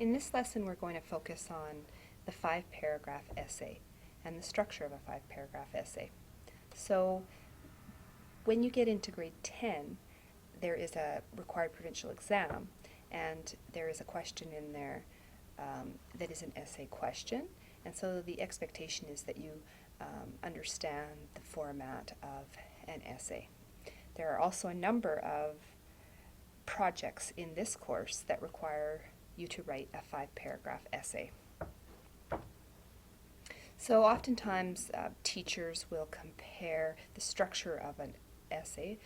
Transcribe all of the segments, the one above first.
In this lesson, we're going to focus on the 5-paragraph essay and the structure of a 5-paragraph essay. So when you get into grade 10, there is a required provincial exam, and there is a question in there that is an essay question. And so the expectation is that you understand the format of an essay. There are also a number of projects in this course that require you to write a 5-paragraph essay. So oftentimes teachers will compare the structure of an essay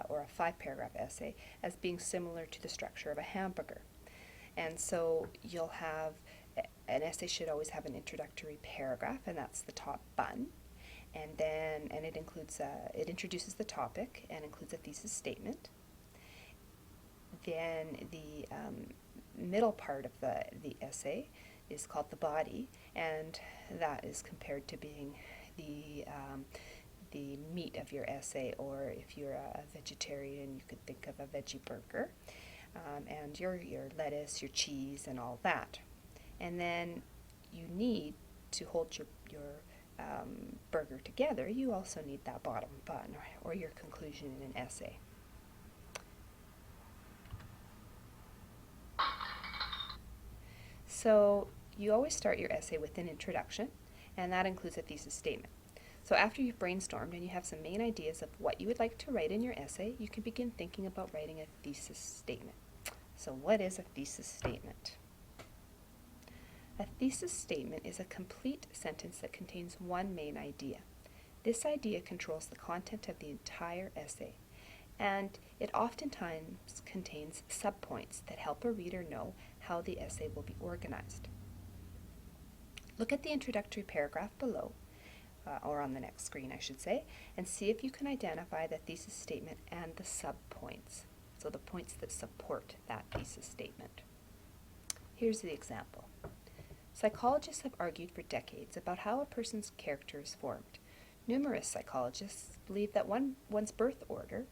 or a 5-paragraph essay as being similar to the structure of a hamburger. And so you'll have, an essay should always have an introductory paragraph, and that's the top bun. And then, it includes, it introduces the topic and includes a thesis statement. Then the middle part of the essay is called the body, and that is compared to being the meat of your essay, or if you're a vegetarian, you could think of a veggie burger, and your lettuce, your cheese, and all that. And then you need to hold your burger together. You also need that bottom bun, or your conclusion in an essay. So you always start your essay with an introduction, and that includes a thesis statement. So after you've brainstormed and you have some main ideas of what you would like to write in your essay, you can begin thinking about writing a thesis statement. So what is a thesis statement? A thesis statement is a complete sentence that contains one main idea. This idea controls the content of the entire essay, and it oftentimes contains subpoints that help a reader know how the essay will be organized. Look at the introductory paragraph below, or on the next screen I should say, and see if you can identify the thesis statement and the subpoints, so the points that support that thesis statement. Here's the example. Psychologists have argued for decades about how a person's character is formed. Numerous psychologists believe that one's birth order,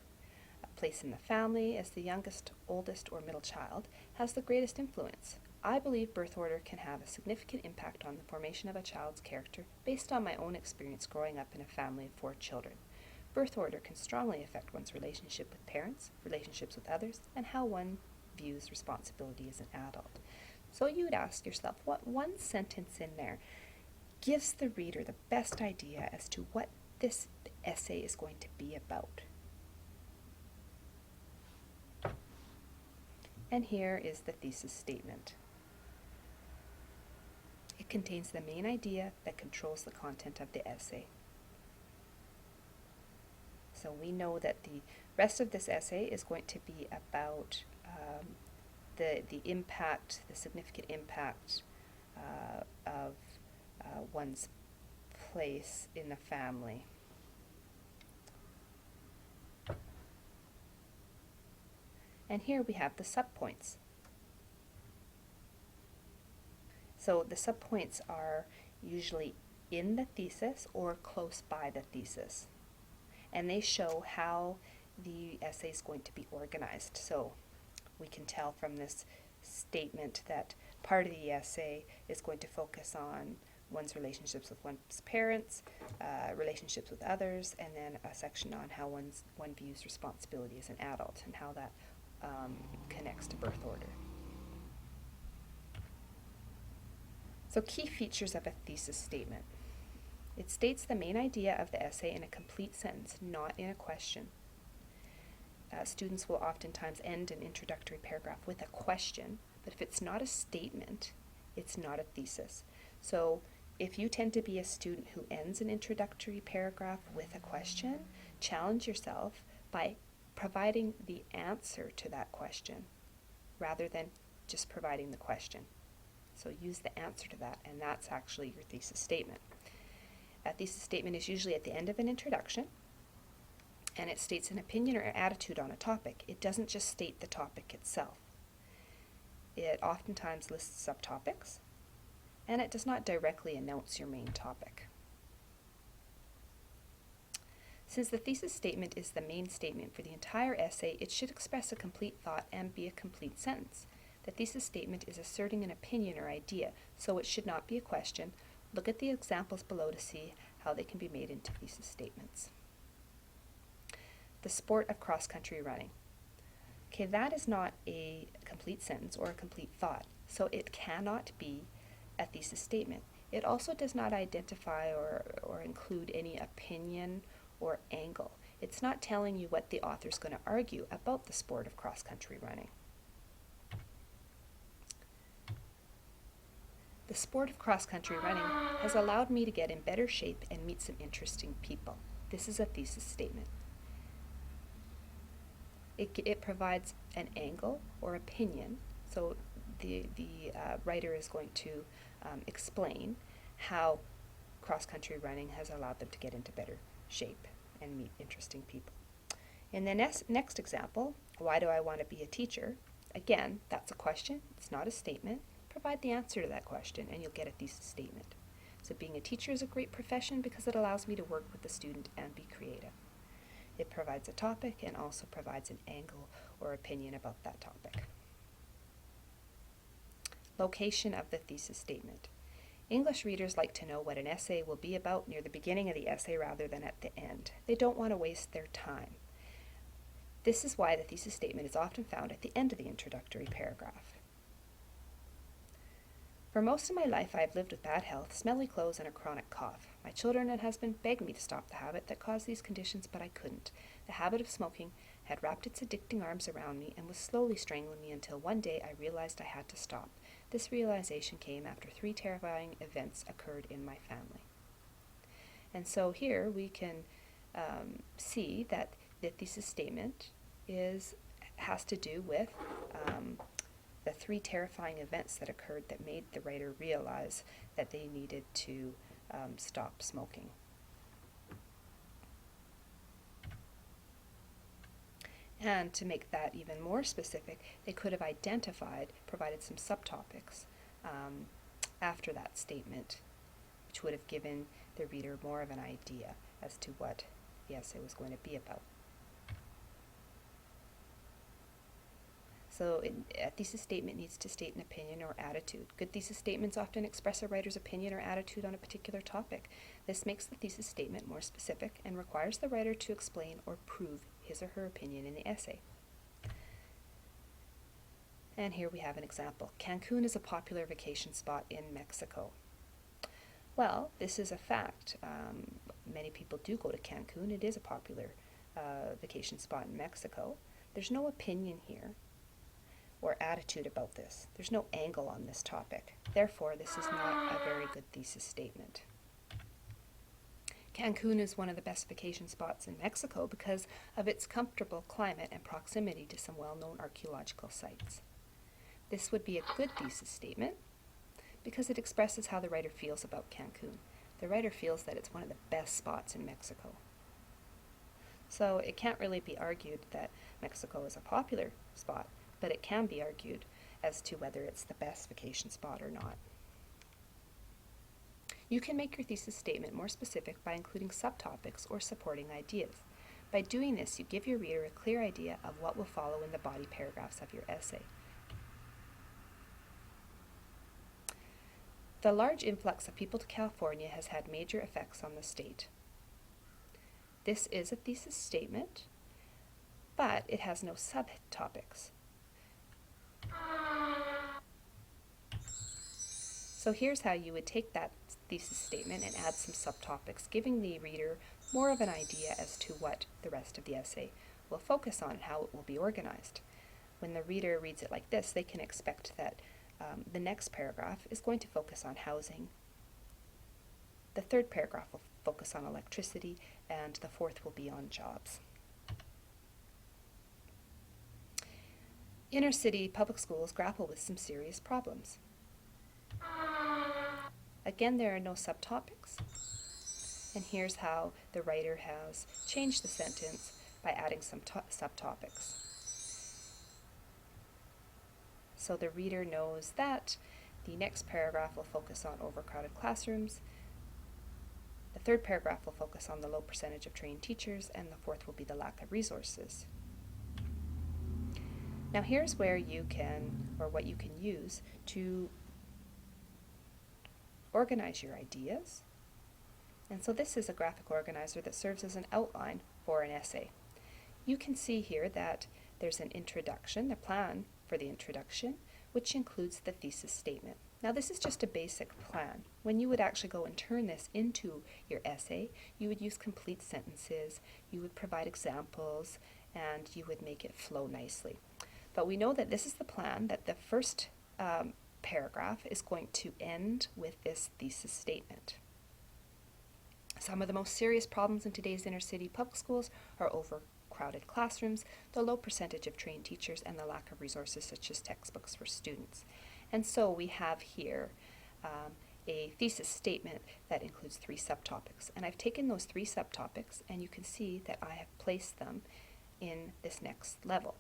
place in the family as the youngest, oldest, or middle child, has the greatest influence. I believe birth order can have a significant impact on the formation of a child's character based on my own experience growing up in a family of 4 children. Birth order can strongly affect one's relationship with parents, relationships with others, and how one views responsibility as an adult. So you would ask yourself, what one sentence in there gives the reader the best idea as to what this essay is going to be about? And here is the thesis statement. It contains the main idea that controls the content of the essay. So we know that the rest of this essay is going to be about the impact, the significant impact of one's place in the family. And here we have the subpoints. So the subpoints are usually in the thesis or close by the thesis, and they show how the essay is going to be organized. So we can tell from this statement that part of the essay is going to focus on one's relationships with one's parents, relationships with others, and then a section on how one views responsibility as an adult and how that connects to birth order. So key features of a thesis statement. It states the main idea of the essay in a complete sentence, not in a question. Students will oftentimes end an introductory paragraph with a question, but if it's not a statement, it's not a thesis. So if you tend to be a student who ends an introductory paragraph with a question, challenge yourself by providing the answer to that question rather than just providing the question. So use the answer to that, and that's actually your thesis statement. A thesis statement is usually at the end of an introduction, and it states an opinion or attitude on a topic. It doesn't just state the topic itself. It oftentimes lists subtopics, and it does not directly announce your main topic. Since the thesis statement is the main statement for the entire essay, it should express a complete thought and be a complete sentence. The thesis statement is asserting an opinion or idea, so it should not be a question. Look at the examples below to see how they can be made into thesis statements. The sport of cross-country running. Okay, that is not a complete sentence or a complete thought, so it cannot be a thesis statement. It also does not identify or include any opinion or angle. It's not telling you what the author's going to argue about the sport of cross-country running. The sport of cross-country running has allowed me to get in better shape and meet some interesting people. This is a thesis statement. It provides an angle or opinion, so the writer is going to explain how cross-country running has allowed them to get into better shape and meet interesting people. In the next example, why do I want to be a teacher? Again, that's a question, it's not a statement. Provide the answer to that question and you'll get a thesis statement. So being a teacher is a great profession because it allows me to work with the student and be creative. It provides a topic and also provides an angle or opinion about that topic. Location of the thesis statement. English readers like to know what an essay will be about near the beginning of the essay rather than at the end. They don't want to waste their time. This is why the thesis statement is often found at the end of the introductory paragraph. For most of my life, I have lived with bad health, smelly clothes, and a chronic cough. My children and husband begged me to stop the habit that caused these conditions, but I couldn't. The habit of smoking had wrapped its addicting arms around me and was slowly strangling me until one day I realized I had to stop. This realization came after 3 terrifying events occurred in my family. And so here we can see that the thesis statement has to do with the 3 terrifying events that occurred that made the writer realize that they needed to stop smoking. And to make that even more specific, they could have provided some subtopics after that statement, which would have given the reader more of an idea as to what the essay was going to be about. So a thesis statement needs to state an opinion or attitude. Good thesis statements often express a writer's opinion or attitude on a particular topic. This makes the thesis statement more specific and requires the writer to explain or prove his or her opinion in the essay. And here we have an example. Cancun is a popular vacation spot in Mexico. Well, this is a fact. Many people do go to Cancun. It is a popular vacation spot in Mexico. There's no opinion here or attitude about this. There's no angle on this topic. Therefore, this is not a very good thesis statement. Cancun is one of the best vacation spots in Mexico because of its comfortable climate and proximity to some well-known archaeological sites. This would be a good thesis statement because it expresses how the writer feels about Cancun. The writer feels that it's one of the best spots in Mexico. So it can't really be argued that Mexico is a popular spot, but it can be argued as to whether it's the best vacation spot or not. You can make your thesis statement more specific by including subtopics or supporting ideas. By doing this, you give your reader a clear idea of what will follow in the body paragraphs of your essay. The large influx of people to California has had major effects on the state. This is a thesis statement, but it has no subtopics. So here's how you would take that thesis statement and add some subtopics, giving the reader more of an idea as to what the rest of the essay will focus on and how it will be organized. When the reader reads it like this, they can expect that the next paragraph is going to focus on housing. The 3rd paragraph will focus on electricity, and the 4th will be on jobs. Inner city public schools grapple with some serious problems. Again, there are no subtopics, and here's how the writer has changed the sentence by adding some subtopics. So the reader knows that the next paragraph will focus on overcrowded classrooms, the 3rd paragraph will focus on the low percentage of trained teachers, and the 4th will be the lack of resources. Now here's where you can, or what you can use to organize your ideas. And so this is a graphic organizer that serves as an outline for an essay. You can see here that there's an introduction, the plan for the introduction, which includes the thesis statement. Now this is just a basic plan. When you would actually go and turn this into your essay, you would use complete sentences, you would provide examples, and you would make it flow nicely. But we know that this is the plan, that the first paragraph is going to end with this thesis statement. Some of the most serious problems in today's inner city public schools are overcrowded classrooms, the low percentage of trained teachers, and the lack of resources such as textbooks for students. And so we have here a thesis statement that includes 3 subtopics. And I've taken those 3 subtopics, and you can see that I have placed them in this next level.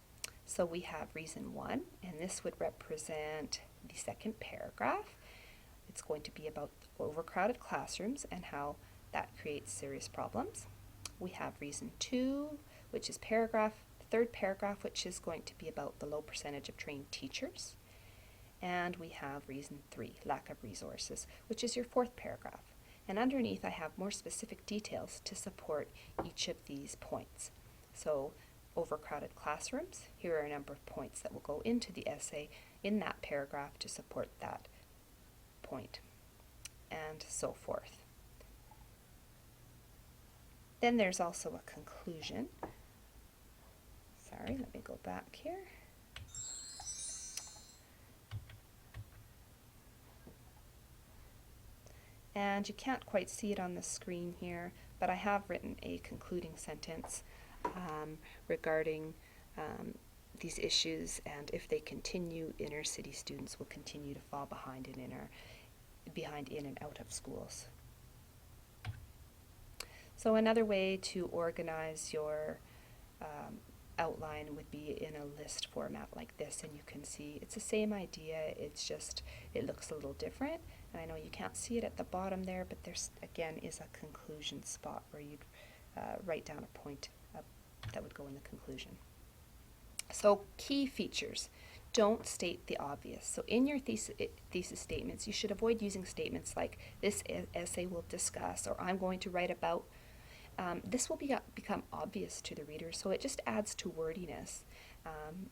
So we have reason 1, and this would represent the second paragraph. It's going to be about overcrowded classrooms and how that creates serious problems. We have reason 2, which is the third paragraph, which is going to be about the low percentage of trained teachers. And we have reason 3, lack of resources, which is your 4th paragraph. And underneath I have more specific details to support each of these points. So overcrowded classrooms, here are a number of points that will go into the essay in that paragraph to support that point, and so forth. Then there's also a conclusion. Sorry, let me go back here. And you can't quite see it on the screen here, but I have written a concluding sentence regarding these issues, and if they continue, inner city students will continue to fall behind in and out of schools. So another way to organize your outline would be in a list format like this, and you can see it's the same idea, it's just it looks a little different. And I know you can't see it at the bottom there, but there's again is a conclusion spot where you'd write down a point that would go in the conclusion. So key features. Don't state the obvious. So in your thesis statements, you should avoid using statements like this essay will discuss, or I'm going to write about. This will become obvious to the reader, so it just adds to wordiness,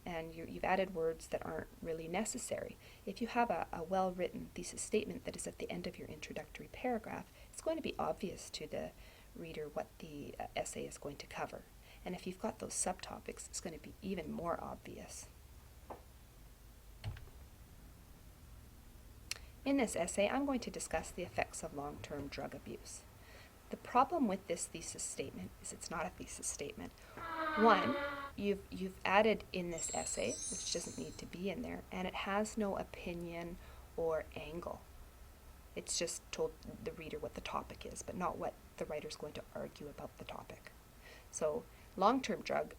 and you've added words that aren't really necessary. If you have a well-written thesis statement that is at the end of your introductory paragraph, it's going to be obvious to the reader what the essay is going to cover. And if you've got those subtopics, it's going to be even more obvious. In this essay, I'm going to discuss the effects of long-term drug abuse. The problem with this thesis statement is it's not a thesis statement. One, you've added in this essay, which doesn't need to be in there, and it has no opinion or angle. It's just told the reader what the topic is, but not what the writer's going to argue about the topic. So long-term drug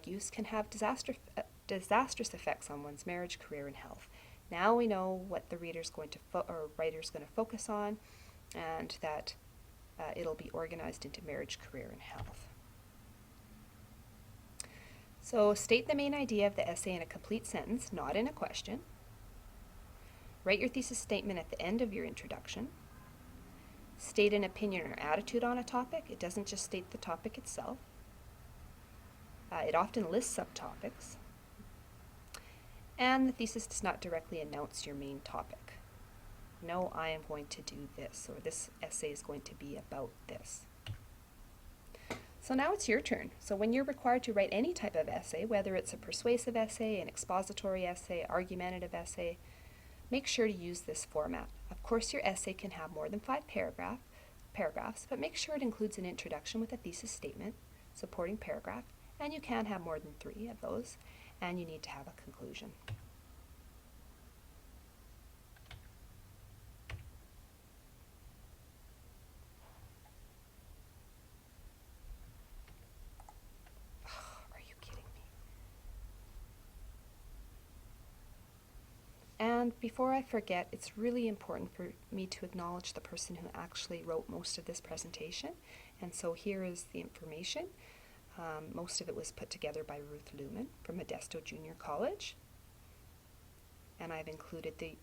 use can have disastrous effects on one's marriage, career, and health. Now we know what the writer's going to focus on, and that it'll be organized into marriage, career, and health. So state the main idea of the essay in a complete sentence, not in a question. Write your thesis statement at the end of your introduction. State an opinion or attitude on a topic. It doesn't just state the topic itself. It often lists subtopics. And the thesis does not directly announce your main topic. No, I am going to do this, or this essay is going to be about this. So now it's your turn. So when you're required to write any type of essay, whether it's a persuasive essay, an expository essay, argumentative essay, make sure to use this format. Of course, your essay can have more than 5 paragraphs, but make sure it includes an introduction with a thesis statement, supporting paragraph, and you can have more than 3 of those, and you need to have a conclusion. And before I forget, it's really important for me to acknowledge the person who actually wrote most of this presentation. And so here is the information. Most of it was put together by Ruth Lumen from Modesto Junior College. And I've included the